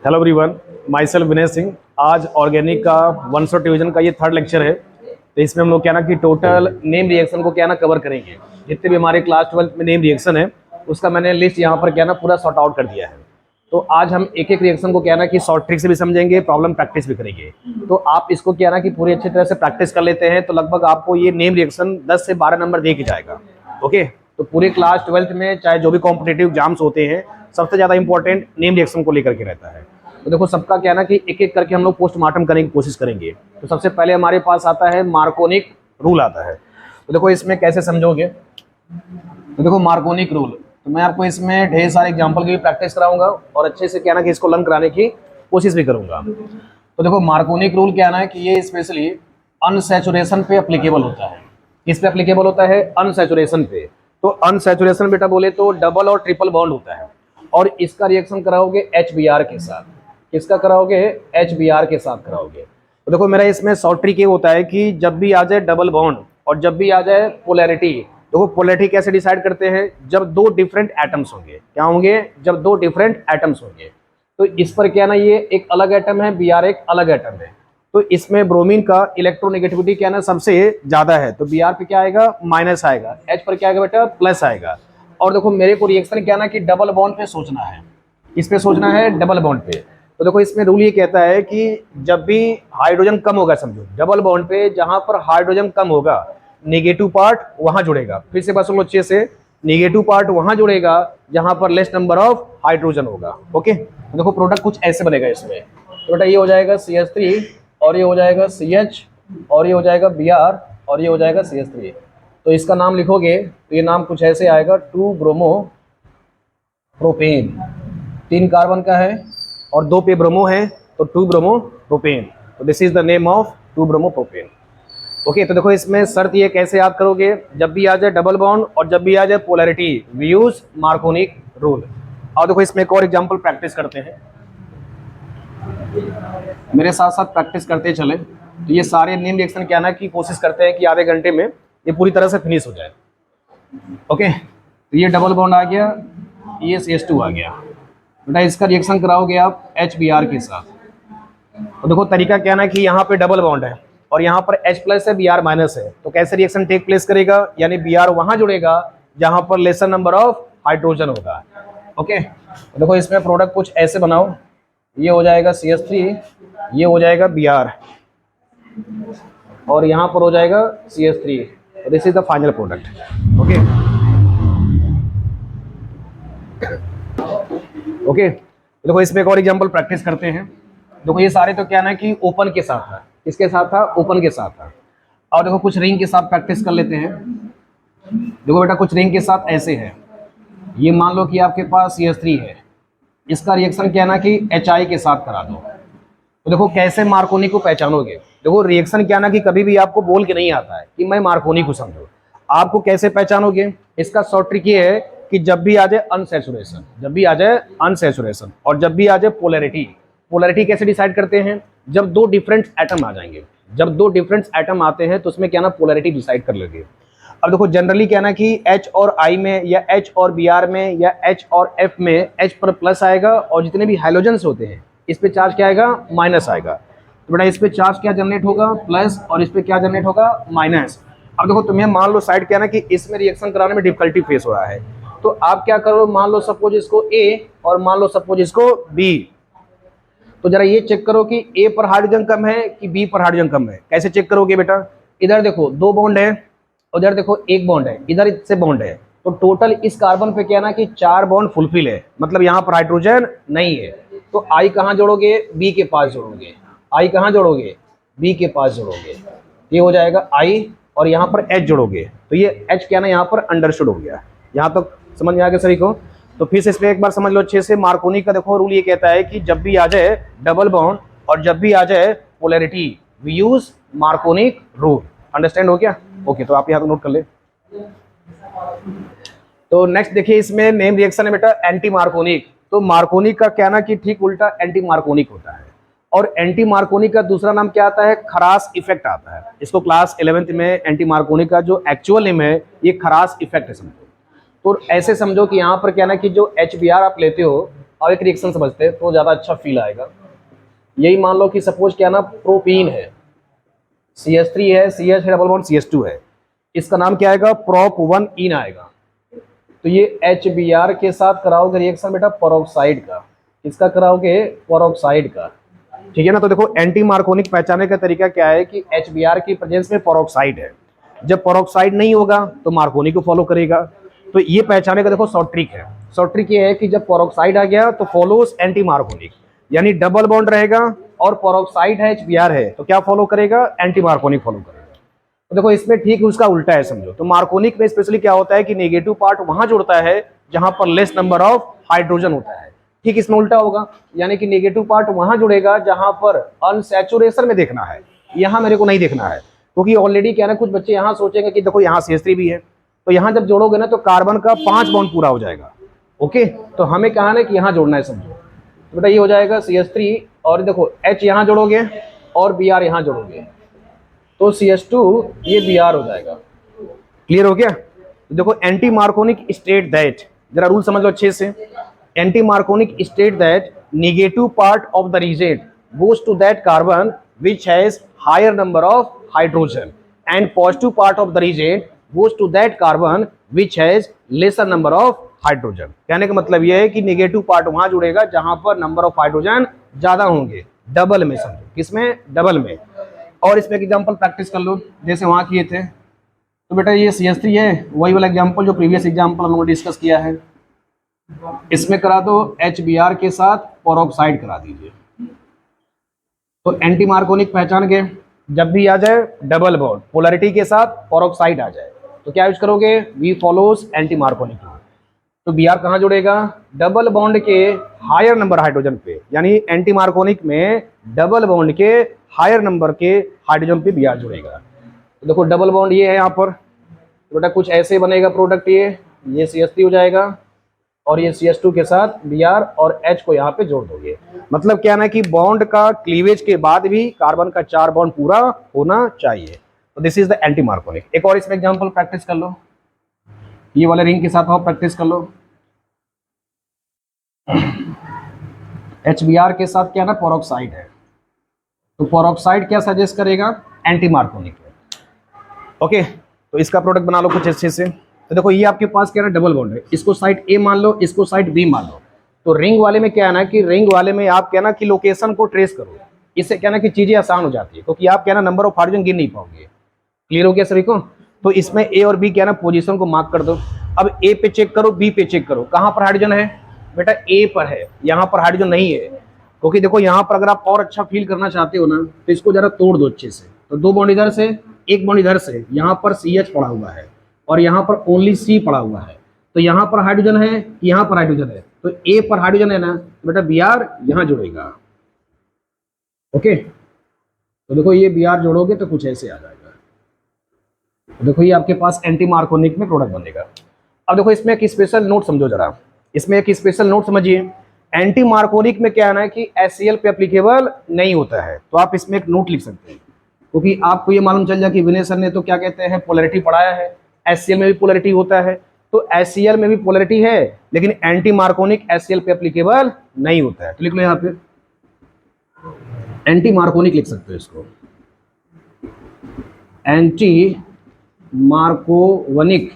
Hello everyone, my self Vinay Singh. आज organic का 100 division का ये थर्ड लेक्चर है। तो इसमें हम लोग क्या ना कि टोटल नेम रिएक्शन को क्या ना कवर करेंगे। जितने भी हमारे क्लास 12 में नेम रिएक्शन है उसका मैंने लिस्ट यहाँ पर क्या ना पूरा सॉर्ट आउट कर दिया है। तो आज हम एक एक रिएक्शन को क्या ना कि शॉर्ट ट्रिक से भी समझेंगे, प्रॉब्लम प्रैक्टिस भी करेंगे। तो आप इसको क्या ना कि पूरी अच्छी तरह से प्रैक्टिस कर लेते हैं तो लगभग आपको ये नेम रिएक्शन 10 से 12 नंबर दे के जाएगा। ओके, तो पूरे क्लास 12 में चाहे जो भी कॉम्पिटिटिव एग्जाम्स होते हैं सबसे ज़्यादा इंपॉर्टेंट नेम रिएक्शन को लेकर के रहता है। तो देखो सबका क्या ना कि एक एक करके हम लोग पोस्टमार्टम करने की कोशिश करेंगे। तो सबसे पहले हमारे पास आता है मार्कोनिक रूल आता है। तो देखो इसमें कैसे समझोगे। तो देखो मार्कोनिक रूल, तो मैं आपको इसमें ढेर सारे एग्जांपल की भी प्रैक्टिस कराऊंगा और अच्छे से क्या ना कि इसको लर्न कराने की कोशिश भी करूंगा। तो देखो मार्कोनिक रूल क्या ना है कि ये स्पेशली अनसैचुरेशन पे एप्लीकेबल होता है। किस पे एप्लीकेबल होता है? अनसैचुरेशन पे। तो अनसैचुरेशन बेटा बोले तो डबल और ट्रिपल बॉन्ड होता है और इसका रिएक्शन कराओगे HBr के साथ। किसका कराओगे? HBr के साथ कराओगे। तो देखो मेरा इसमें शॉर्ट ट्रिक ये होता है कि जब भी आ जाए डबल बॉन्ड और जब भी आ जाए पोलैरिटी, देखो पोलैरिटी कैसे डिसाइड करते हैं? जब दो डिफरेंट एटम्स होंगे। क्या होंगे? जब दो डिफरेंट एटम्स होंगे। तो इस पर क्या ना ये एक अलग एटम है, Br एक अलग एटम है। तो इसमें ब्रोमीन का इलेक्ट्रोनेगेटिविटी क्या ना सबसे ज्यादा है। तो Br पे क्या आएगा? माइनस आएगा। H पर क्या आएगा बेटा? प्लस आएगा। और देखो मेरे को रिएक्शन क्या ना कि डबल बॉन्ड पे सोचना है। किस पे सोचना है? डबल बॉन्ड पे। तो देखो इसमें रूल ये कहता है कि जब भी हाइड्रोजन कम होगा, समझो डबल बॉन्ड पे जहां पर हाइड्रोजन कम होगा नेगेटिव पार्ट वहां जुड़ेगा। फिर से बात सुन लो अच्छे से, नेगेटिव पार्ट वहां जुड़ेगा जहां पर लेस नंबर ऑफ हाइड्रोजन होगा। ओके, तो देखो प्रोडक्ट कुछ ऐसे बनेगा इसमें। तो बेटा ये हो जाएगा CH3 और ये हो जाएगा CH और ये हो जाएगा Br और ये हो जाएगा CH3। तो इसका नाम लिखोगे तो ये नाम कुछ ऐसे आएगा 2 ब्रोमो प्रोपेन। 3 कार्बन का है और 2 पे ब्रोमो है तो 2 ब्रोमो प्रोपेन। तो this is the name of 2 bromo propane. Okay, तो देखो इसमें शर्त ये कैसे याद करोगे? जब भी आ जाए डबल बॉन्ड और जब भी आ जाए polarity we use Markovnikov rule. और देखो इसमें एक और एग्जांपल प्रैक्टिस करते हैं, मेरे साथ साथ प्रैक्टिस करते चले। तो ये सारे नेम रिएक्शन क्या ना की कोशिश करते हैं कि आधे घंटे में ये पूरी तरह से फिनिश हो जाए। ओके, तो ये डबल बॉन्ड आ गया, ये CH2 आ गया। बेटा इसका रिएक्शन कराओगे आप HBr के साथ। तो देखो तरीका क्या ना कि यहाँ पे डबल बॉन्ड है और यहाँ पर H प्लस है, Br माइनस है। तो कैसे रिएक्शन टेक प्लेस करेगा? यानी Br वहां जुड़ेगा जहां पर लेसर नंबर ऑफ हाइड्रोजन होगा। ओके, तो देखो इसमें प्रोडक्ट कुछ ऐसे बनाओ। ये हो जाएगा CH3, ये हो जाएगा Br और यहाँ पर हो जाएगा CH3। This is the final product. Okay okay, देखो इसमें एक और एग्जांपल प्रैक्टिस करते हैं। देखो ये सारे तो क्या ना कि ओपन के साथ था। किसके साथ था? ओपन के साथ था। और देखो कुछ रिंग के साथ प्रैक्टिस कर लेते हैं। देखो बेटा कुछ रिंग के साथ ऐसे है। ये मान लो कि आपके पास CH3 है, इसका रिएक्शन क्या ना कि HI के साथ करा दो। तो देखो कैसे मार्कोनी को पहचानोगे? देखो रिएक्शन क्या ना कि कभी भी आपको बोल के नहीं आता है कि मैं मार्कोनी को समझो। आपको कैसे पहचानोगे? इसका शॉर्ट ट्रिक ये है कि जब भी आ जाए अनसैचुरेशन, जब भी आ जाए अनसैचुरेशन और जब भी आ जाए पोलैरिटी। पोलैरिटी कैसे डिसाइड करते हैं? जब दो डिफरेंट एटम आ जाएंगे। जब दो डिफरेंट एटम आते हैं तो उसमें क्या ना पोलैरिटी डिसाइड कर लेंगे। अब देखो जनरली क्या ना कि H और I में या H और Br में या H और F में H पर प्लस आएगा और जितने भी हाइड्रोजन्स होते हैं इस पे चार्ज क्या आएगा? माइनस आएगा। तो बेटा इस पे चार्ज क्या जनरेट होगा? प्लस, और इस पे क्या जनरेट होगा? माइनस। अब देखो तुम्हें मान लो साइड क्या ना कि इसमें रिएक्शन कराने में डिफिकल्टी फेस हो रहा है। तो आप क्या करो, मान लो सपोज इसको A और मान लो सपोज इसको B। तो जरा ये चेक करो कि A पर हाइड्रोजन कम है कि B पर हाइड्रोजन कम है। कैसे चेक करोगे बेटा? इधर देखो 2 बॉन्ड है, उधर देखो 1 बॉन्ड है, इधर से बॉन्ड है। तो टोटल इस कार्बन पे क्या ना कि 4 बॉन्ड फुलफिल है, मतलब यहाँ पर हाइड्रोजन नहीं है। तो I कहाँ जोड़ोगे? B के पास जोड़ोगे। I कहाँ जोड़ोगे? B के पास जोड़ोगे। ये हो जाएगा I और यहाँ पर H जोड़ोगे। तो ये H क्या ना यहाँ पर अंडरस्टूड हो गया। यहाँ तक समझ में आ गया सभी को? तो फिर से इसमें एक बार समझ लो अच्छे से। मार्कोनी का देखो रूल ये कहता है कि जब भी आ जाए डबल बॉन्ड और जब भी आ जाए polarity we use Markovnikov rule. Understand हो गया? ओके, तो आप यहाँ तो नोट कर ले। तो नेक्स्ट देखिए इसमें नेम रिएक्शन है बेटा एंटी मार्कोनिक। तो मार्कोनिक का क्या ना कि ठीक उल्टा एंटी मार्कोनिक होता है और एंटी मार्कोनिक का दूसरा नाम क्या आता है? खरास इफेक्ट आता है। इसको क्लास 11th में एंटी मार्कोनिक का जो एक्चुअल नेम है ये खरास इफेक्ट है, समझो। तो ऐसे समझो कि यहाँ पर क्या ना कि जो HBr आप लेते हो और एक रिएक्शन समझते हैं तो ज़्यादा अच्छा फील आएगा। यही मान लो कि सपोज क्या ना प्रोपीन है, CH3 है, CH है, डबल बॉन्ड CH2 है, इसका नाम क्या आएगा, प्रोप 1 इन आएगा। तो ये HBr के साथ कराओगे रिएक्शन बेटा पेरोक्साइड का, किसका कराओगे, पेरोक्साइड का, ठीक है ना। तो देखो एंटी मार्कोनिक पहचानने का तरीका क्या है कि HBr की प्रेजेंस में पेरोक्साइड है, जब पेरोक्साइड नहीं होगा तो मार्कोनिक को फॉलो करेगा। तो ये पहचाने का देखो शॉर्ट ट्रिक है। शॉर्ट ट्रिक ये है कि जब पेरोक्साइड आ गया तो फॉलोस एंटी मार्कोनिक, यानी डबल बॉन्ड रहेगा और पेरोक्साइड है, HBr है, तो क्या फॉलो करेगा, एंटी मार्कोनिक फॉलो करेगा। तो देखो इसमें ठीक उसका उल्टा है समझो। तो मार्कोनिक में स्पेशली क्या होता है कि नेगेटिव पार्ट वहां जुड़ता है जहां पर लेस नंबर ऑफ हाइड्रोजन होता है, ठीक इसमें उल्टा होगा, यानी कि नेगेटिव पार्ट वहां जुड़ेगा जहां पर अनसैचुरेशन में देखना है, यहां मेरे को नहीं देखना है, क्योंकि ऑलरेडी क्या है ना कुछ बच्चे यहाँ सोचेंगे कि देखो यहाँ CH3 भी है, तो यहाँ जब जोड़ोगे ना तो कार्बन का 5 बॉन्ड पूरा हो जाएगा। ओके, तो हमें कहा ना कि यहाँ जोड़ना है समझो। तो बेटा ये हो जाएगा CH3 और देखो H यहाँ जोड़ोगे और Br यहाँ जोड़ोगे तो CH2 ये Br हो जाएगा। क्लियर हो गया। तो देखो एंटी मार्कोनिक स्टेट दैट, जरा रूल समझ लो अच्छे से, anti Markovnikov state that negative part of the reagent goes to that carbon which has higher number of hydrogen and positive part of the reagent goes to that carbon which has lesser number of hydrogen। कहने का मतलब यह है कि negative part वहां जुड़ेगा जहां पर नंबर ऑफ हाइड्रोजन ज्यादा होंगे, डबल में समझो, किसमें, डबल में। और इसमें एग्जांपल प्रैक्टिस कर लो जैसे वहां किए थे। तो बेटा ये CH3 है, वही वाला एग्जांपल जो प्रीवियस एग्जांपल हम लोगों ने डिस्कस किया है, इसमें करा दो HBr के साथ पेरोक्साइड करा दीजिए। तो एंटी मार्कोनिक पहचान के जब भी आ जाए डबल बॉन्ड पोलैरिटी के साथ पेरोक्साइड आ जाए तो क्या यूज करोगे, वी फॉलोज एंटी मार्कोनिक। तो Br कहाँ जुड़ेगा, डबल बॉन्ड के हायर नंबर हाइड्रोजन पे, यानी एंटी मार्कोनिक में डबल बॉन्ड के हायर नंबर के हाइड्रोजन पे Br जुड़ेगा। तो देखो डबल बॉन्ड ये है यहाँ पर, तो बेटा कुछ ऐसे बनेगा प्रोडक्ट, ये CH3 हो जाएगा और ये CH2 के साथ Br और H को यहाँ पे जोड़ दोगे। मतलब क्या ना कि बॉन्ड का क्लीवेज के बाद भी कार्बन का 4 बॉन्ड पूरा होना चाहिए। तो this is the anti Markovnikov. एक और इसमें एग्जांपल प्रैक्टिस कर लो, ये वाले रिंग के साथ आप प्रैक्टिस कर लो। HBr के साथ क्या ना पेरोक्साइड है, तो पेरोक्साइड क्या सजेस्ट करेगा, एंटी मार्कोनिक। ओके, तो इसका प्रोडक्ट बना लो कुछ अच्छे से। तो देखो ये आपके पास क्या है, डबल बॉन्ड है, इसको साइड A मान लो, इसको साइड B मान लो। तो रिंग वाले में क्या है ना कि रिंग वाले में आप क्या ना कि लोकेशन को ट्रेस करो, इससे क्या ना कि चीजें आसान हो जाती है, क्योंकि आप क्या ना नंबर ऑफ हाइड्रोजन गिन नहीं पाओगे। क्लियर हो गया सभी को। तो इसमें A और B क्या ना पोजीशन को मार्क कर दो। अब A पे चेक करो, B पे चेक करो, कहाँ पर हाइड्रोजन है, बेटा A पर है, यहाँ पर हाइड्रोजन नहीं है। क्योंकि देखो यहाँ पर अगर आप और अच्छा फील करना चाहते हो ना तो इसको जरा तोड़ दो अच्छे से। तो 2 बॉन्ड इधर से, 1 बॉन्ड इधर से, यहाँ पर CH पड़ा हुआ है और यहाँ पर ओनली C पड़ा हुआ है। तो यहाँ पर हाइड्रोजन है, यहाँ पर हाइड्रोजन है, तो A पर हाइड्रोजन है ना, तो बेटा Br यहाँ जुड़ेगा। ओके, तो देखो ये Br जोड़ोगे तो कुछ ऐसे आ जाएगा। तो देखो ये आपके पास एंटी मार्कोनिक में प्रोडक्ट बनेगा। अब देखो इसमें एक स्पेशल नोट समझो जरा, इसमें एक स्पेशल नोट समझिए। एंटी मार्कोनिक में क्या है ना कि HCl पे एप्लीकेबल नहीं होता है, तो आप इसमें एक नोट लिख सकते हैं, क्योंकि आपको ये मालूम चल जाए कि विनय सर ने तो क्या कहते हैं पोलैरिटी पढ़ाया है, HCl में भी पोलैरिटी होता है, तो HCl में भी पोलैरिटी है, लेकिन एंटी मार्कोनिक HCl पे एप्लीकेबल नहीं होता है। तो लिख लो यहाँ पे एंटी मार्कोनिक लिख सकते हो इसको, anti Markovnikov,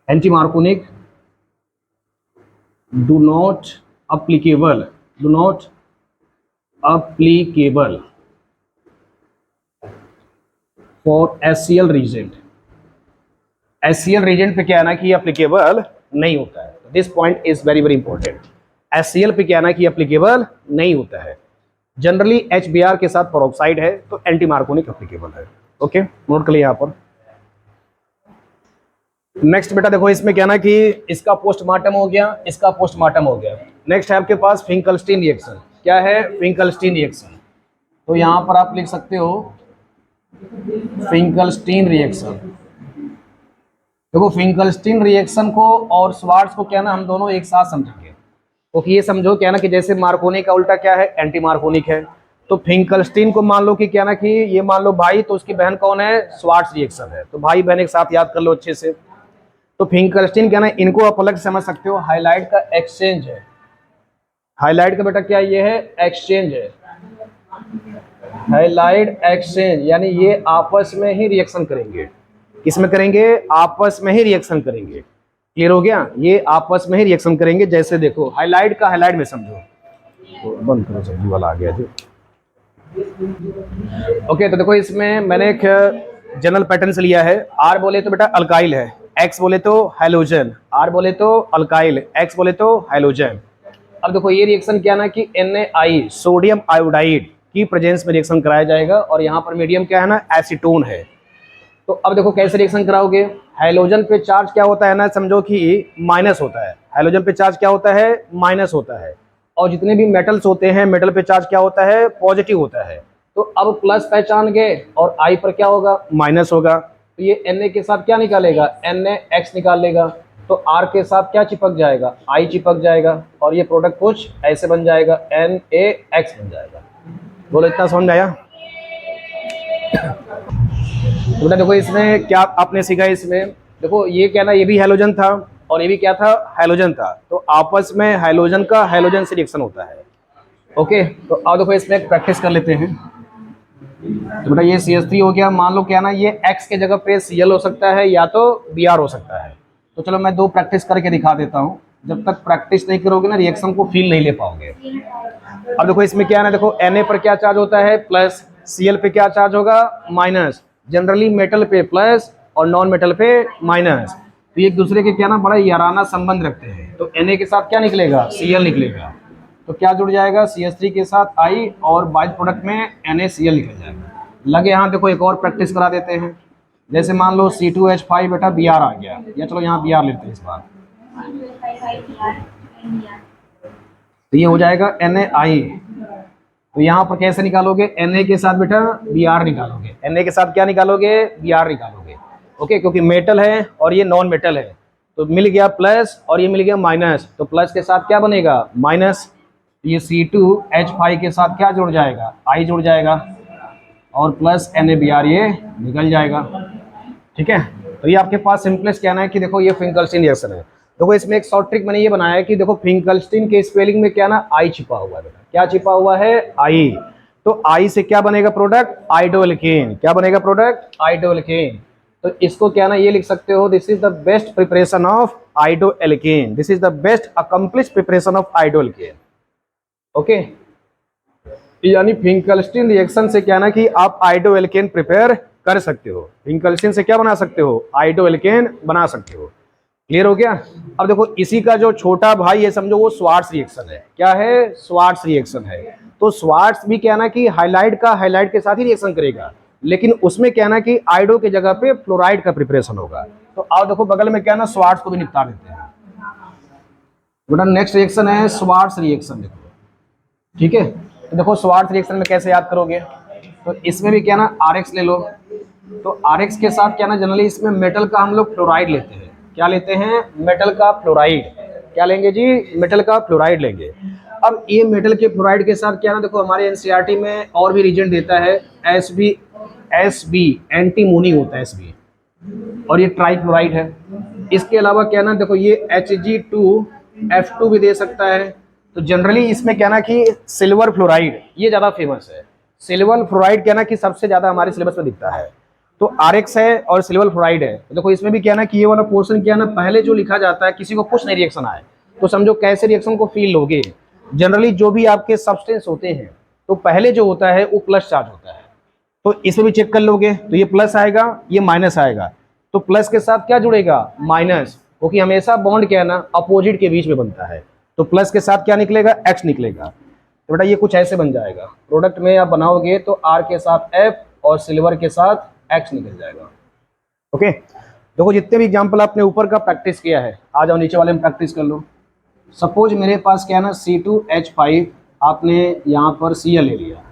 anti Markovnikov do not applicable for HCl reagent। HCl reagent पे क्या है ना कि एप्लीकेबल नहीं होता है। This point is very very important. HCl पे क्या है ना कि एप्लीकेबल नहीं होता है। जनरली HBr के साथ पेरोक्साइड है तो एंटी मार्कोनिक एप्लीकेबल है। ओके, नोट कर लिया यहाँ पर। नेक्स्ट बेटा देखो इसमें क्या ना कि इसका पोस्टमार्टम हो गया, इसका पोस्टमार्टम हो गया। नेक्स्ट है आपके पास फिंकलस्टीन रिएक्शन। क्या है, फिंकलस्टीन रिएक्शन। तो यहाँ पर आप लिख सकते हो फिंकलस्टीन रिएक्शन। देखो फिंकलस्टीन रिएक्शन को और स्वार्ट्स को क्या ना हम दोनों एक साथ समझेंगे, क्योंकि ये समझो क्या ना कि जैसे मार्कोनी का उल्टा क्या है, एंटी मार्कोनिक है। तो फिंकलस्टीन को मान लो कि क्या ना कि ये मान लो भाई, तो उसकी बहन कौन है, स्वार्ट्स रिएक्शन है। तो भाई बहन एक साथ याद कर लो अच्छे से। तो तो फिंकल्स्टीन क्या ना, इनको आप अलग समझ सकते हो, हाइलाइट का एक्सचेंज है। हाइलाइट का बेटा क्या ये है, एक्सचेंज है। हाइलाइट एक्सचेंज यानी ये आपस में ही रिएक्शन करेंगे। किसमें करेंगे, आपस में ही रिएक्शन करेंगे। क्लियर हो गया, ये आपस में ही रिएक्शन करेंगे। जैसे देखो हाइलाइट का हाइलाइट में समझो, तो बंद करो, सब्जी वाला आ गया जी। ओके, तो देखो इसमें मैंने एक जनरल पैटर्न से लिया है। आर बोले तो बेटा अल्काइल है, एक्स बोले तो हैलोजन, आर बोले तो अल्काइल, एक्स बोले तो हैलोजन। अब देखो ये रिएक्शन क्या ना कि NaI सोडियम आयोडाइड की प्रेजेंस में रिएक्शन कराया जाएगा, और यहाँ पर मीडियम क्या है ना, एसीटोन है। तो अब देखो कैसे रिएक्शन कराओगे। हाइलोजन पे चार्ज क्या होता है ना, समझो कि माइनस होता है। हाइलोजन पे चार्ज क्या होता है, माइनस होता है। और जितने भी मेटल्स होते हैं, मेटल पे चार्ज क्या होता है, पॉजिटिव होता है। तो अब प्लस पहचान गए, और I पर क्या होगा, माइनस होगा। तो ये Na के साथ क्या निकालेगा, NaX निकाल लेगा। तो R के साथ क्या चिपक जाएगा, I चिपक जाएगा, और ये प्रोडक्ट कुछ ऐसे बन जाएगा, NaX बन जाएगा। बोलो इतना समझ में आया। तो बेटा देखो इसमें क्या आपने सीखा, इसमें देखो ये क्या ना, ये भी हैलोजन था और ये भी क्या था, हैलोजन था। तो आपस में हैलोजन का हैलोजन से रिएक्शन होता है। ओके, तो अब देखो इसमें एक प्रैक्टिस कर लेते हैं। तो बेटा ये CH3 हो गया, मान लो क्या ना ये X के जगह पे Cl हो सकता है या तो Br हो सकता है। तो चलो मैं 2 प्रैक्टिस करके दिखा देता हूँ। जब तक प्रैक्टिस नहीं करोगे ना, रिएक्शन को फील नहीं ले पाओगे। अब देखो इसमें क्या है ना, देखो Na पर क्या चार्ज होता है, प्लस, Cl पे क्या चार्ज होगा, माइनस। जनरली मेटल पे प्लस और नॉन मेटल पे माइनस। तो ये एक दूसरे के क्या ना बड़ा याराना संबंध रखते हैं। तो Na के साथ क्या निकलेगा, Cl निकलेगा। तो क्या जुड़ जाएगा, CH3 के साथ I, और बाई प्रोडक्ट में NaCl निकल जाएगा। लगे यहाँ देखो एक और प्रैक्टिस करा देते हैं। जैसे मान लो C2H5 बेटा Br आ गया, या चलो यहाँ Br लेते हैं इस बार। तो ये हो जाएगा NaI। तो यहाँ पर कैसे निकालोगे, Na के साथ बेटा Br निकालोगे। Na के साथ क्या निकालोगे, Br निकालोगे। ओके, क्योंकि मेटल है और ये नॉन मेटल है। तो मिल गया प्लस और ये मिल गया माइनस। तो प्लस के साथ क्या बनेगा, माइनस। ये C2H5 के साथ क्या जुड़ जाएगा, I जुड़ जाएगा, और प्लस NaBr ये निकल जाएगा। ठीक है, तो ये आपके पास सिंपलेस्ट कहना है कि देखो ये फिंकल्स्टीन रिएक्शन है। देखो इसमें एक शॉर्ट ट्रिक मैंने ये बनाया है कि देखो फिंकल्स्टीन के स्पेलिंग में क्या ना, I छिपा हुआ है बेटा। क्या छिपा हुआ है, I। तो I से क्या बनेगा प्रोडक्ट, आइडोएल्केन। क्या बनेगा प्रोडक्ट, आइडोएल्केन। तो इसको क्या ना ये लिख सकते हो, this is the best preparation of iodoalkane, this is the best accomplish preparation of iodoalkane. Okay, यानी फिंकल्स्टीन रिएक्शन से क्या ना कि आप आइडोएल्केन प्रिपेयर कर सकते हो। फिंकल्स्टीन से क्या बना सकते हो, आइडोएल्केन बना सकते हो। क्लियर हो गया। अब देखो इसी का जो छोटा भाई है समझो, वो स्वार्ट्स रिएक्शन है। क्या है, स्वार्ट्स रिएक्शन है। तो स्वार्ट्स भी क्या ना कि हाइलाइट का हाइलाइट के साथ ही रिएक्शन करेगा, लेकिन उसमें क्या ना कि आइडो के जगह पे फ्लोराइड का प्रिपरेशन होगा। तो आओ देखो बगल में क्या ना, स्वार्ट्स को भी निपटा देते हैं बेटा। नेक्स्ट रिएक्शन है स्वार्ट्स रिएक्शन। देखो ठीक है, तो देखो स्वार्ट्स रिएक्शन में कैसे याद करोगे। तो इसमें भी क्या ना RX ले लो। तो RX के साथ क्या ना, जनरली इसमें मेटल का हम लोग फ्लोराइड लेते हैं। क्या लेते हैं, मेटल का फ्लोराइड। क्या लेंगे जी, मेटल का फ्लोराइड लेंगे। अब ये मेटल के फ्लोराइड के साथ क्या ना, देखो हमारे NCERT में और भी रीजन देता है, SB एंटीमोनी होता है SB, और ये ट्राइक्लोराइड है। इसके अलावा क्या ना, देखो ये Hg2F2 भी दे सकता है। तो जनरली इसमें क्या ना कि सिल्वर फ्लोराइड ये ज़्यादा फेमस है। सिल्वर फ्लोराइड क्या ना कि सबसे ज़्यादा हमारे सिलेबस में दिखता है। तो RX है और सिल्वर फ्लोराइड है। तो देखो इसमें भी क्या ना कि ये वाला पोर्शन क्या ना, पहले जो लिखा जाता है, किसी को कुछ नहीं रिएक्शन आए तो समझो कैसे रिएक्शन को फील लोगे। जनरली जो भी आपके सब्सटेंस होते हैं, तो पहले जो होता है वो प्लस चार्ज होता है। तो इसमें भी चेक कर लोगे, तो ये प्लस आएगा, ये माइनस आएगा। तो प्लस के साथ क्या जुड़ेगा, माइनस, क्योंकि हमेशा बॉन्ड क्या है ना, अपोजिट के बीच में बनता है। तो प्लस के साथ क्या निकलेगा, X निकलेगा। तो बेटा ये कुछ ऐसे बन जाएगा। प्रोडक्ट में आप बनाओगे तो R के साथ F और सिल्वर के साथ X निकल जाएगा। ओके, देखो जितने भी एग्जाम्पल आपने ऊपर का प्रैक्टिस किया है, आ जाओ नीचे वाले में प्रैक्टिस कर लो। सपोज मेरे पास क्या है ना, C2H5 आपने यहाँ पर Cl ले लिया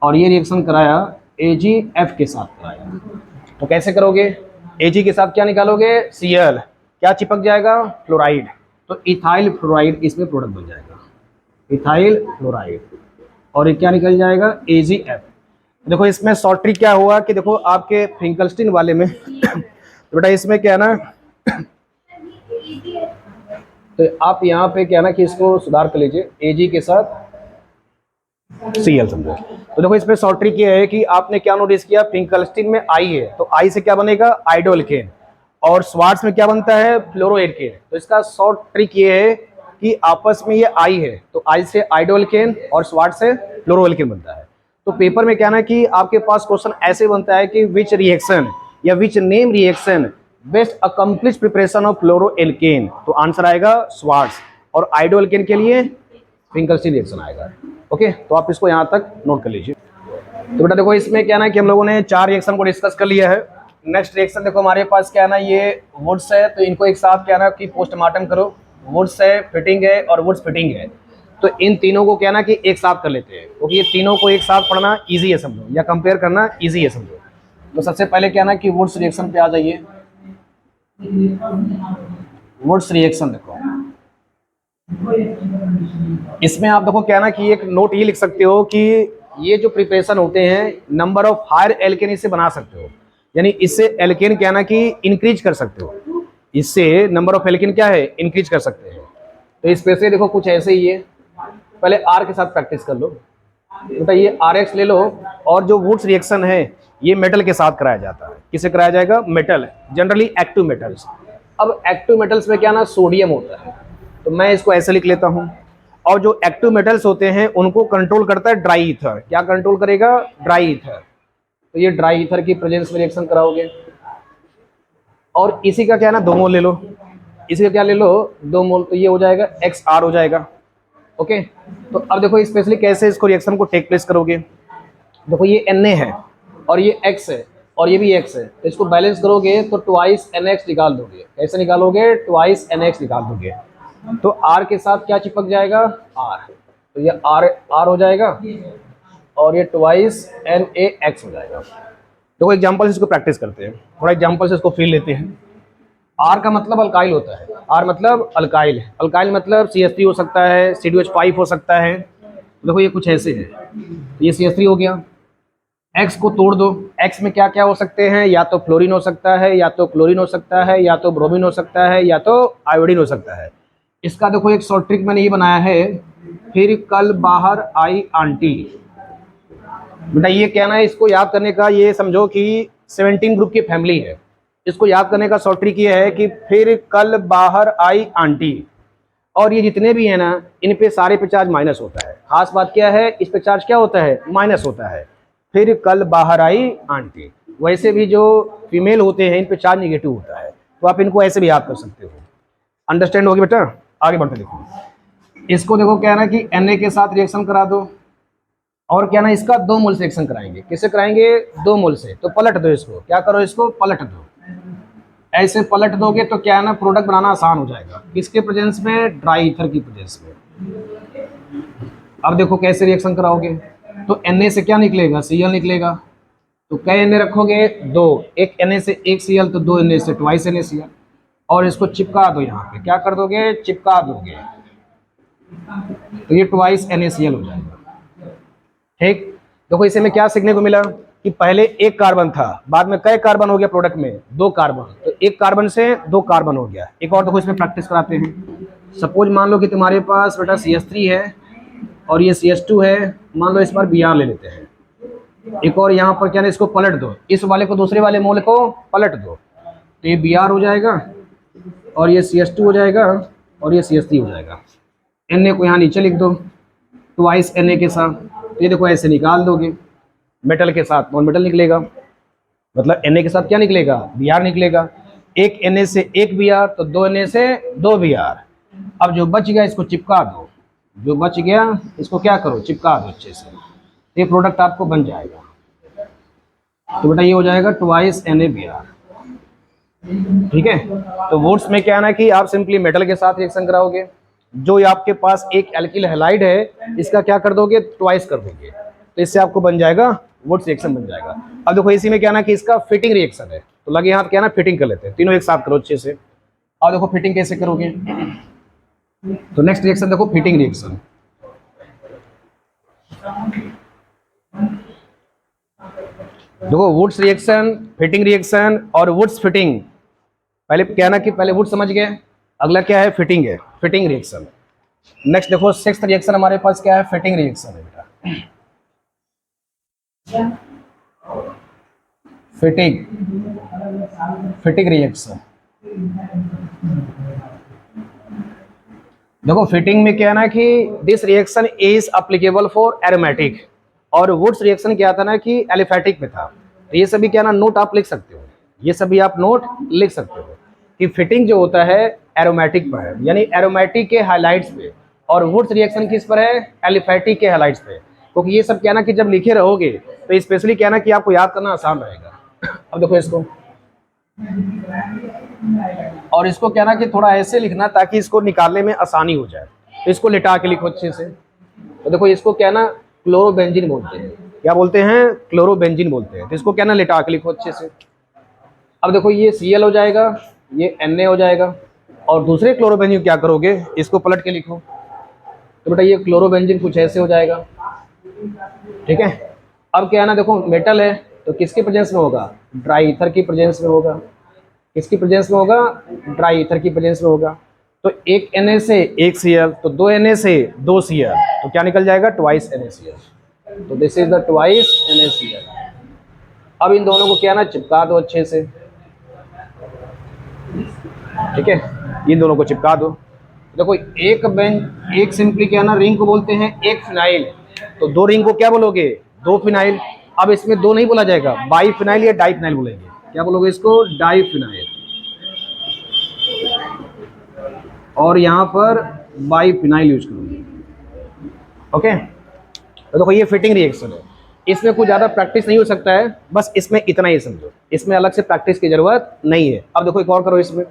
और ये रिएक्शन कराया AgF के साथ कराया। तो कैसे करोगे, Ag के साथ क्या निकालोगे, Cl, क्या चिपक जाएगा, फ्लोराइड। तो इथाइल फ्लोराइड इसमें प्रोडक्ट बन जाएगा, इथाइल फ्लोराइड, और ये क्या निकल जाएगा, AgF। देखो इसमें शॉर्ट क्या हुआ कि देखो आपके फिंकल्स्टीन वाले में तो बेटा इसमें क्या है ना, तो आप यहाँ पे क्या है ना कि इसको सुधार कर लीजिए, Ag के साथ Cl समझो। तो देखो इसमें शॉर्ट ट्रिक ये है कि आपने क्या नोटिस किया, फिंकलस्टीन में I है तो I से क्या बनेगा, आइडोएल्केन, और स्वार्ट्स में क्या बनता है, फ्लोरोएल्केन। तो इसका शॉर्ट ट्रिक ये है कि आपस में ये I है तो I से आइडोएल्केन और स्वार्ट्स से फ्लोरोएल्केन बनता है। तो पेपर में क्या ना कि आपके पास क्वेश्चन ऐसे बनता है कि विच रिएक्शन या which name reaction best accomplish preparation of fluoroalkane, तो आंसर आएगा स्वार्ट्स, और आइडोएल्केन के लिए फिंकलस्टीन रिएक्शन आएगा। ओके, तो आप इसको यहाँ तक नोट कर लीजिए। तो बेटा देखो इसमें क्या ना कि हम लोगों ने 4 रिएक्शन को डिस्कस कर लिया है। नेक्स्ट रिएक्शन देखो हमारे पास क्या है ना, ये वुड्स है, तो इनको एक साथ क्या ना कि पोस्टमार्टम करो। वुड्स है, फिटिंग है और वुड्स फिटिंग है, तो इन तीनों को क्या ना कि एक साथ कर लेते हैं, क्योंकि ये तीनों को एक साथ पढ़ना ईजी है समझो, या कंपेयर करना ईजी है समझो। तो सबसे पहले क्या ना कि वुड्स रिएक्शन पे आ जाइए। वुड्स रिएक्शन देखो, इसमें आप देखो क्या ना कि एक नोट ये लिख सकते हो कि ये जो प्रिपरेशन होते हैं नंबर ऑफ हायर एल्केन इससे बना सकते हो, यानी इससे एल्केन क्या ना कि इंक्रीज कर सकते हो, इससे नंबर ऑफ एल्केन क्या है, इंक्रीज कर सकते हैं। तो स्पेशली देखो कुछ ऐसे ही है, पहले आर के साथ प्रैक्टिस कर लो बेटा, ये RX ले लो। और जो वुड्स रिएक्शन है ये मेटल के साथ कराया जाता है, किसे कराया जाएगा, मेटल, जनरली एक्टिव मेटल्स। अब एक्टिव मेटल्स में क्या ना सोडियम होता है, तो मैं इसको ऐसे लिख लेता हूं। और जो एक्टिव मेटल्स होते हैं उनको कंट्रोल करता है ड्राई ईथर, क्या कंट्रोल करेगा, ड्राई ईथर। तो ये ड्राई ईथर की प्रेजेंस में रिएक्शन कराओगे, और इसी का क्या है ना 2 मोल ले लो, इसी का क्या ले लो 2 मोल, तो ये हो जाएगा XR हो जाएगा। ओके, तो अब देखो स्पेशली कैसे इसको रिएक्शन को टेक प्लेस करोगे। देखो ये Na है और ये X है और ये भी X है, तो इसको बैलेंस करोगे तो ट्वाइस NX निकाल दोगे। कैसे निकालोगे, ट्वाइस NX निकाल दोगे। तो R के साथ क्या चिपक जाएगा, R, तो ये R हो जाएगा और ये ट्वाइस NaX हो जाएगा। देखो एग्जाम्पल इसको प्रैक्टिस करते हैं, थोड़ा एग्जाम्पल से इसको फील लेते हैं। आर का मतलब अल्काइल होता है, आर मतलब अल्काइल, अल्काइल मतलब CH3 हो सकता है, CDOH5 हो सकता है। देखो ये कुछ ऐसे है, ये CH3 हो गया। X को तोड़ दो, X में क्या क्या हो सकते हैं, या तो फ्लोरीन हो सकता है, या तो क्लोरीन हो सकता है, या तो ब्रोमीन हो सकता है, या तो आयोडीन हो सकता है। इसका देखो एक शॉर्ट ट्रिक मैंने ये बनाया है, फिर कल बाहर आई आंटी। बेटा ये क्या ना, इसको याद करने का ये समझो कि 17 ग्रुप की फैमिली है, इसको याद करने का शॉर्ट ट्रिक ये है कि फिर कल बाहर आई आंटी, और ये जितने भी हैं ना इन पे सारे पे चार्ज माइनस होता है। खास बात क्या है, इस पे चार्ज क्या होता है, माइनस होता है। फिर कल बाहर आई आंटी, वैसे भी जो फीमेल होते हैं इन पे चार्ज निगेटिव होता है, तो आप इनको ऐसे भी याद कर सकते हो। अंडरस्टैंड होगी बेटा, आगे बढ़ते देखो। इसको देखो क्या है ना कि Na के साथ रिएक्शन करा दो, और क्या ना इसका 2 मोल से रिएक्शन कराएंगे। किससे कराएंगे, 2 मोल से। तो पलट दो इसको, क्या करो, इसको पलट दो। ऐसे पलट दोगे तो क्या है ना प्रोडक्ट बनाना आसान हो जाएगा। किसके प्रेजेंस में, ड्राई ईथर की प्रेजेंस में। अब देखो कैसे रिएक्शन कराओगे, तो Na से क्या निकलेगा, Cl निकलेगा। तो कै Na रखोगे, 2, एक Na से एक Cl, तो 2 Na से ट्वाइस NaCl, और इसको चिपका दो यहाँ पे, क्या कर दोगे, चिपका दोगे, तो ये ट्वाइस NaCl हो जाएगा। ठीक, देखो इसे में क्या सीखने को मिला कि पहले एक कार्बन था, बाद में कई कार्बन हो गया प्रोडक्ट में, 2 कार्बन, तो एक कार्बन से 2 कार्बन हो गया। एक और देखो इसमें प्रैक्टिस कराते हैं। सपोज मान लो कि तुम्हारे पास बेटा CH3 है और ये CH2 है, मान लो इस बार Br ले लेते हैं। एक और यहाँ पर क्या है, इसको पलट दो, इस वाले को दूसरे वाले मोल को पलट दो, तो ये Br हो जाएगा और ये CH2 हो जाएगा और ये CH3 हो जाएगा। Na को यहाँ नीचे लिख दो ट्वाइस Na के साथ, तो ये देखो ऐसे निकाल दोगे, मेटल के साथ नॉन मेटल निकलेगा, मतलब Na के साथ क्या निकलेगा, Br निकलेगा। एक Na से एक Br, तो 2 Na से 2 Br। अब जो बच गया इसको चिपका दो, जो बच गया इसको क्या करो, चिपका दो अच्छे से, ये प्रोडक्ट आपको बन जाएगा। तो बेटा ये हो जाएगा ट्वाइस NaBr। ठीक है, तो वुड्स में क्या है ना कि आप सिंपली मेटल के साथ रिएक्शन कराओगे। जो आपके पास एक एल्किल हैलाइड है इसका क्या कर दोगे, ट्वाइस कर दोगे, तो इससे आपको बन जाएगा वुड्स रिएक्शन बन जाएगा। अब देखो इसी में क्या ना कि इसका फिटिंग रिएक्शन है, तो लगे हाथ क्या ना फिटिंग कर लेते हैं, तीनों एक साथ करो अच्छे से। और देखो फिटिंग कैसे करोगे, तो नेक्स्ट रिएक्शन देखो फिटिंग रिएक्शन। देखो वुड्स रिएक्शन, फिटिंग रिएक्शन और वुड्स फिटिंग। पहले क्या ना कि पहले वुड समझ गए, अगला क्या है, फिटिंग है, फिटिंग रिएक्शन। नेक्स्ट देखो सिक्स्थ रिएक्शन हमारे पास क्या है, फिटिंग रिएक्शन है बेटा। Fitting, fitting reaction. देखो फिटिंग में क्या है ना कि this reaction is applicable for aromatic, और वुड्स रिएक्शन क्या था ना कि एलिफैटिक में था। तो ये सभी क्या ना नोट आप लिख सकते हो, ये सभी आप नोट लिख सकते हो कि फिटिंग जो होता है एरोमेटिक पर है, यानी एरोमेटिक के हाइलाइट्स पे, और वुड्स रिएक्शन किस पर है, एलिफैटिक के हाइलाइट्स पे। क्योंकि ये सब क्या ना कि जब लिखे रहोगे तो स्पेशली क्या ना कि आपको याद करना आसान रहेगा। अब देखो इसको, और इसको क्या ना कि थोड़ा ऐसे लिखना ताकि इसको निकालने में आसानी हो जाए। तो इसको लिटा के लिखो अच्छे से। तो देखो इसको क्या ना क्लोरोबेंजीन बोलते हैं, क्या बोलते हैं, क्लोरोबेंजीन बोलते हैं। तो इसको क्या ना लिटा के लिखो अच्छे से। अब देखो ये Cl हो जाएगा, ये Na हो जाएगा, और दूसरे क्लोरोबेंजीन क्या करोगे, इसको पलट के लिखो। तो बेटा ये क्लोरोबेंजीन कुछ ऐसे हो जाएगा, ठीक है। अब क्या है ना देखो मेटल है तो किसके प्रेजेंस में होगा, ड्राई ईथर की प्रेजेंस में होगा। किसकी प्रेजेंस में होगा, ड्राई ईथर की प्रेजेंस में होगा। तो एक Na से एक Cl, तो दो Na से दो Cl, तो क्या निकल जाएगा, ट्वाइस NaCl। तो this is the twice NaCl। अब इन दोनों को क्या ना चिपका दो अच्छे से, ठीक है, इन दोनों को चिपका दो। देखो एक सिंपली क्या ना रिंग को बोलते हैं एक फिनाइल, तो दो रिंग को क्या बोलोगे, दो फिनाइल। अब इसमें दो नहीं बोला जाएगा, बाई फिनाइल या डाई फिनाइल बोलेंगे। क्या बोलोगे इसको, डाई फिनाइल, और यहाँ पर बाई फिनाइल यूज करोगे, ओके। तो देखो ये फिटिंग रिएक्शन है, इसमें कुछ ज़्यादा प्रैक्टिस नहीं हो सकता है, बस इसमें इतना ही समझो, इसमें अलग से प्रैक्टिस की जरूरत नहीं है। अब देखो एक और करो इसमें।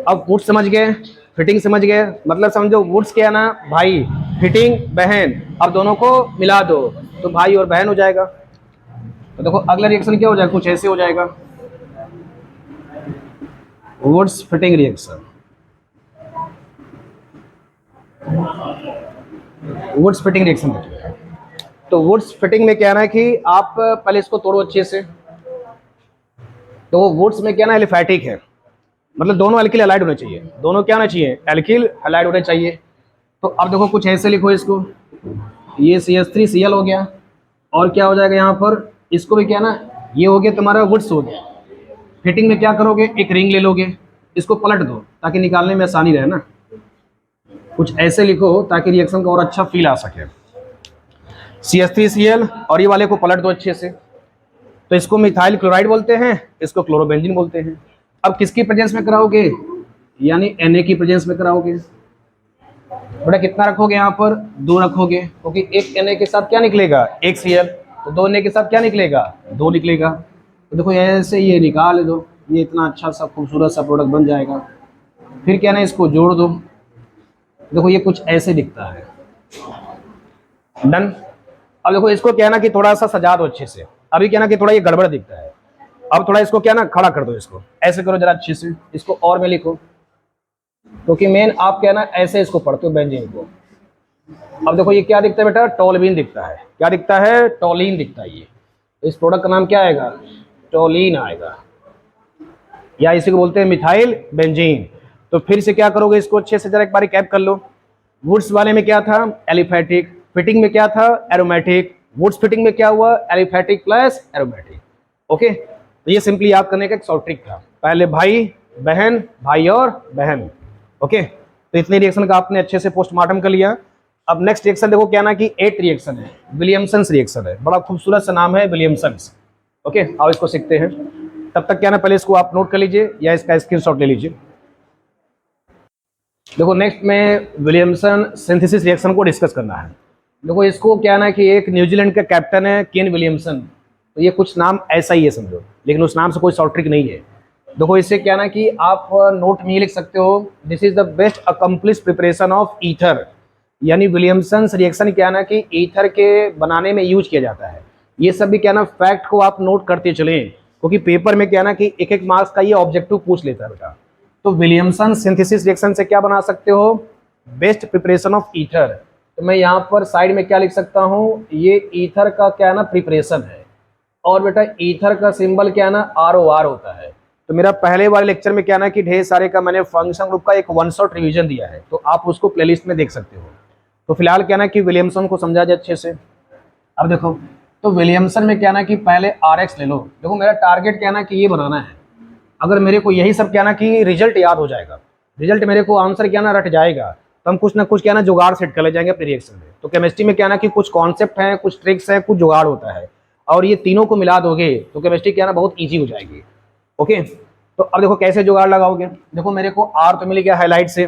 अब वुड्स समझ गए, फिटिंग समझ गए, मतलब समझो वुड्स क्या है ना भाई, फिटिंग बहन, अब दोनों को मिला दो तो भाई और बहन हो जाएगा। तो देखो अगला रिएक्शन क्या हो जाएगा, कुछ ऐसे हो जाएगा, Wurtz Fittig reaction. Wurtz Fittig reaction देखिए। तो वुड्स फिटिंग में क्या है ना कि आप पहले इसको तोड़ो अच्छे से। तो वुड्स में क्या ना एलिफैटिक है, मतलब दोनों एल्किल हैलाइड होने चाहिए, दोनों क्या होना चाहिए, एल्किल हैलाइड होने चाहिए। तो अब देखो कुछ ऐसे लिखो इसको, ये CH3Cl हो गया, और क्या हो जाएगा यहाँ पर, इसको भी क्या ना, ये हो गया तुम्हारा वुड्स हो गया। फिटिंग में क्या करोगे, एक रिंग ले लोगे, इसको पलट दो ताकि निकालने में आसानी रहे ना। कुछ ऐसे लिखो ताकि रिएक्शन का और अच्छा फील आ सके। CH3Cl, और ये वाले को पलट दो अच्छे से। तो इसको मिथाइल क्लोराइड बोलते हैं, इसको क्लोरोबेंजीन बोलते हैं। अब किसकी प्रेजेंस में कराओगे, यानी Na की प्रेजेंस में कराओगे। बेटा कितना रखोगे यहाँ पर, दो रखोगे, क्योंकि एक Na के साथ क्या निकलेगा, एक Cl, तो दो Na के साथ क्या निकलेगा, दो निकलेगा। तो देखो ऐसे ये निकाल दो, ये इतना अच्छा सा खूबसूरत सा प्रोडक्ट बन जाएगा। फिर क्या ना इसको जोड़ दो, देखो ये कुछ ऐसे दिखता है, डन। अब देखो इसको क्या ना कि थोड़ा सा सजा दो अच्छे से, अभी क्या ना कि थोड़ा ये गड़बड़ दिखता है। अब थोड़ा इसको क्या ना खड़ा कर दो, इसको ऐसे करो जरा अच्छे से, इसको और में लिखो, क्योंकि मेन आप क्या ना ऐसे इसको पढ़ते हो बेंजीन को। अब देखो ये क्या दिखता है बेटा, टोल्यूइन दिखता है, क्या दिखता है, टोलीन दिखता है। ये इस प्रोडक्ट का नाम क्या आएगा, टोलीन आएगा, या इसी को बोलते हैं मिथाइल बेंजीन। तो फिर से क्या करोगे, इसको अच्छे से जरा एक बार कैप कर लो। वुड्स वाले में क्या था, एलिफैटिक, फिटिंग में क्या था, एरोमेटिक, वुड्स फिटिंग में क्या हुआ, एलिफैटिक प्लस एरोमेटिक, ओके। तो ये सिंपली याद करने का एक शॉर्ट ट्रिक था, पहले भाई बहन, भाई और बहन, ओके। तो इतने रिएक्शन का आपने अच्छे से पोस्टमार्टम कर लिया। अब नेक्स्ट रिएक्शन देखो क्या ना कि 8th रिएक्शन है, विलियमसन्स रिएक्शन है, बड़ा खूबसूरत सा नाम है विलियमसन्स, ओके। आओ इसको सीखते हैं। तब तक क्या ना पहले इसको आप नोट कर लीजिए या इसका स्क्रीनशॉट ले लीजिए। देखो नेक्स्ट में विलियमसन सिंथेसिस रिएक्शन को डिस्कस करना है। देखो इसको क्या ना कि एक न्यूजीलैंड का कैप्टन है केन विलियमसन, तो ये कुछ नाम ऐसा ही है समझो, लेकिन उस नाम से कोई शॉर्ट ट्रिक नहीं है। देखो इससे क्या ना कि आप नोट में ये लिख सकते हो, this is the best accomplish preparation of ether, यानी विलियमसन्स रिएक्शन क्या ना कि ईथर के बनाने में यूज किया जाता है। ये सब भी क्या ना फैक्ट को आप नोट करते चलें, क्योंकि पेपर में क्या ना कि एक एक मार्क्स का ये ऑब्जेक्टिव पूछ लेता है बेटा। तो विलियमसन सिंथेसिस रिएक्शन से क्या बना सकते हो, बेस्ट प्रिपरेशन ऑफ ईथर। तो मैं यहाँ पर साइड में क्या लिख सकता हूँ, ये ईथर का क्या ना प्रिपरेशन है, और बेटा ईथर का सिंबल क्या ना ROR होता है। तो मेरा पहले वाले लेक्चर में क्या ना कि ढेर सारे का मैंने फंक्शन ग्रुप का एक वन शॉट रिवीजन दिया है, तो आप उसको प्लेलिस्ट में देख सकते हो। तो फिलहाल क्या ना कि विलियमसन को समझा जाए अच्छे से। अब देखो, तो विलियमसन में क्या ना कि पहले RX ले लो। देखो मेरा टारगेट क्या ना कि ये बनाना है। अगर मेरे को यही सब क्या ना कि रिजल्ट याद हो जाएगा, रिजल्ट मेरे को आंसर क्या ना रट जाएगा, तो हम कुछ ना कुछ क्या ना जुगाड़ सेट कर ले जाएंगे अपने रिएक्शन में। तो केमिस्ट्री में क्या ना कि कुछ कॉन्सेप्ट हैं, कुछ ट्रिक्स हैं, कुछ जुगाड़ होता है, और ये तीनों को मिला दोगे तो केमिस्ट्री क्या ना बहुत ईजी हो जाएगी। ओके, तो अब देखो कैसे जुगाड़ लगाओगे। देखो मेरे को R तो मिल गया हाईलाइट से।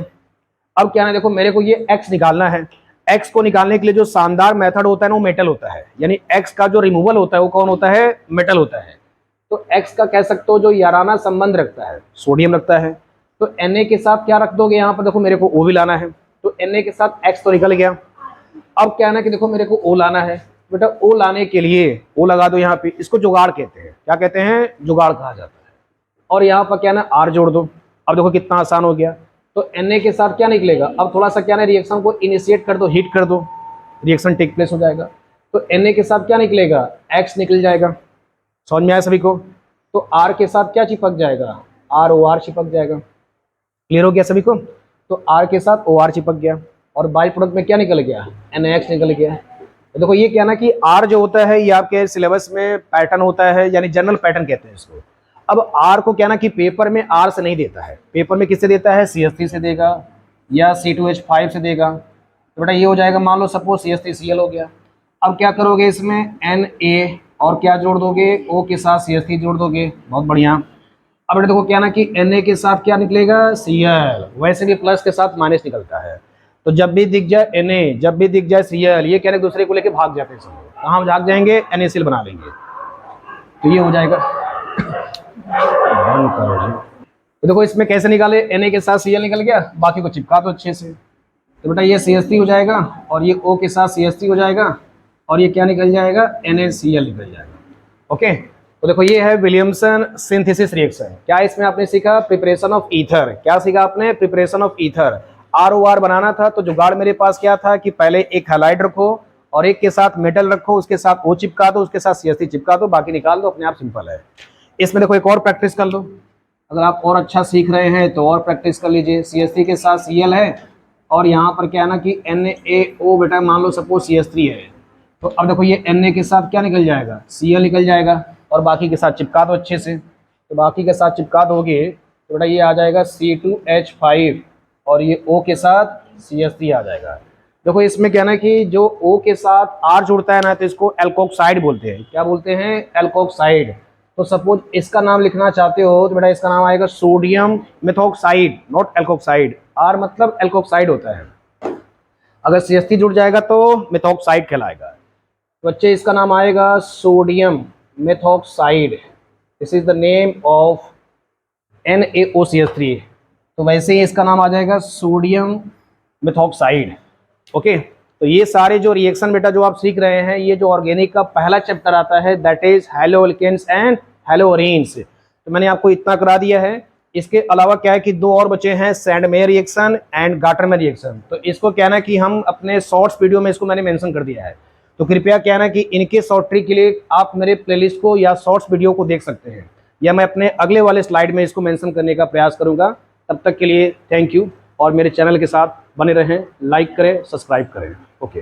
अब क्या ना देखो मेरे को ये X निकालना है। X को निकालने के लिए जो शानदार मेथड होता है ना वो मेटल होता है, यानी X का जो रिमूवल होता है वो कौन होता है, मेटल होता है। तो X का कह सकते हो जो याराना संबंध रखता है, सोडियम रखता है। तो Na के साथ क्या रख दोगे, यहाँ पर देखो मेरे को O भी लाना है, तो Na के साथ X तो निकल गया। अब क्या ना कि देखो मेरे को O लाना है, बेटा O लाने के लिए O लगा दो यहाँ पे, इसको जुगाड़ कहते हैं। क्या कहते हैं, जुगाड़ कहा जाता है। और यहाँ पर क्या ना R जोड़ दो। अब देखो कितना आसान हो गया। तो Na के साथ क्या निकलेगा, अब थोड़ा सा क्या ना रिएक्शन को इनिशिएट कर दो, हीट कर दो, रिएक्शन टेक प्लेस हो जाएगा। तो Na के साथ क्या निकलेगा, X निकल जाएगा। समझ में आया सभी को। तो R के साथ क्या चिपक जाएगा, ROR चिपक जाएगा। क्लियर हो गया सभी को। तो R के साथ OR चिपक गया, और बाई प्रोडक्ट में क्या निकल गया, NaX निकल गया। तो देखो ये क्या ना कि R जो होता है ये आपके सिलेबस में पैटर्न होता है, यानी जनरल पैटर्न कहते हैं इसको। अब R को क्या ना कि पेपर में R से नहीं देता है, पेपर में किससे देता है, CH3 से देगा या C2H5 से देगा। तो बेटा ये हो जाएगा, मान लो सपोज CH3Cl हो गया। अब क्या करोगे, इसमें Na और क्या जोड़ दोगे, O के साथ CH3 जोड़ दोगे। बहुत बढ़िया। अब बेटा देखो क्या ना कि Na के साथ क्या निकलेगा, Cl। वैसे भी प्लस के साथ माइनस निकलता है, तो जब भी दिख जाए Na, जब भी दिख जाए Cl, ये क्या ना दूसरे को लेके भाग जाते हैं सब लोग। कहाँ भाग जाएंगे, NaCl बना लेंगे। तो ये हो जाएगा। तो देखो इसमें कैसे निकाले, Na के साथ Cl निकल गया, बाकी को चिपका दो अच्छे से। तो बेटा ये CH3 हो जाएगा, और ये O के साथ CH3 हो जाएगा, और ये क्या निकल जाएगा, NaCl निकल जाएगा। ओके, तो देखो ये है विलियमसन सिंथेसिस रिएक्शन। क्या इसमें आपने सीखा, प्रिपरेशन ऑफ ईथर। क्या सीखा आपने, प्रिपरेशन ऑफ ईथर। ROR बनाना था, तो जुगाड़ मेरे पास क्या था कि पहले एक हैलाइड रखो और एक के साथ मेटल रखो, उसके साथ O चिपका दो, उसके साथ CH3 चिपका दो, बाकी निकाल दो, अपने आप सिंपल है। इसमें देखो एक और प्रैक्टिस कर लो, अगर आप और अच्छा सीख रहे हैं तो और प्रैक्टिस कर लीजिए। CH3 के साथ Cl है, और यहाँ पर क्या है ना कि NaO बेटा मान लो सपोज CH3 है। तो अब देखो ये Na के साथ क्या निकल जाएगा, Cl निकल जाएगा, और बाकी के साथ चिपका दो अच्छे से। तो बाकी के साथ चिपका दोगे तो बेटा ये आ जाएगा C2H5, और ये O के साथ CH3 आ जाएगा। देखो इसमें क्या ना कि जो O के साथ R जुड़ता है ना, तो इसको एल्कोक्साइड बोलते हैं। क्या बोलते हैं, एल्कोक्साइड। तो सपोज इसका नाम लिखना चाहते हो तो बेटा इसका नाम आएगा sodium methoxide, not alkoxide. R मतलब एल्कोक्साइड होता है, अगर CH3 जुड़ जाएगा तो मेथॉक्साइड कहलाएगा। तो बच्चे इसका नाम आएगा sodium methoxide. This is the name of NaOCH3। तो वैसे ही इसका नाम आ जाएगा सोडियम मेथॉक्साइड। ओके, तो ये सारे जो रिएक्शन बेटा जो आप सीख रहे हैं, ये जो ऑर्गेनिक का पहला चैप्टर आता है दैट इज हैलोअल्केन्स एंड हैलोअरीन्स। तो मैंने आपको इतना करा दिया है। इसके अलावा क्या है कि दो और बचे हैं, Sandmeyer reaction and Gattermann reaction. तो इसको क्या ना कि हम अपने शॉर्ट्स वीडियो में इसको मैंने मेंशन कर दिया है। तो कृपया क्या ना कि इनके शॉर्ट ट्रिक के लिए आप मेरे प्लेलिस्ट को या शॉर्ट्स वीडियो को देख सकते हैं, या मैं अपने अगले वाले स्लाइड में इसको मेंशन करने का प्रयास करूंगा। तब तक के लिए थैंक यू, और मेरे चैनल के साथ बने रहें, लाइक करें, सब्सक्राइब करें। ओके।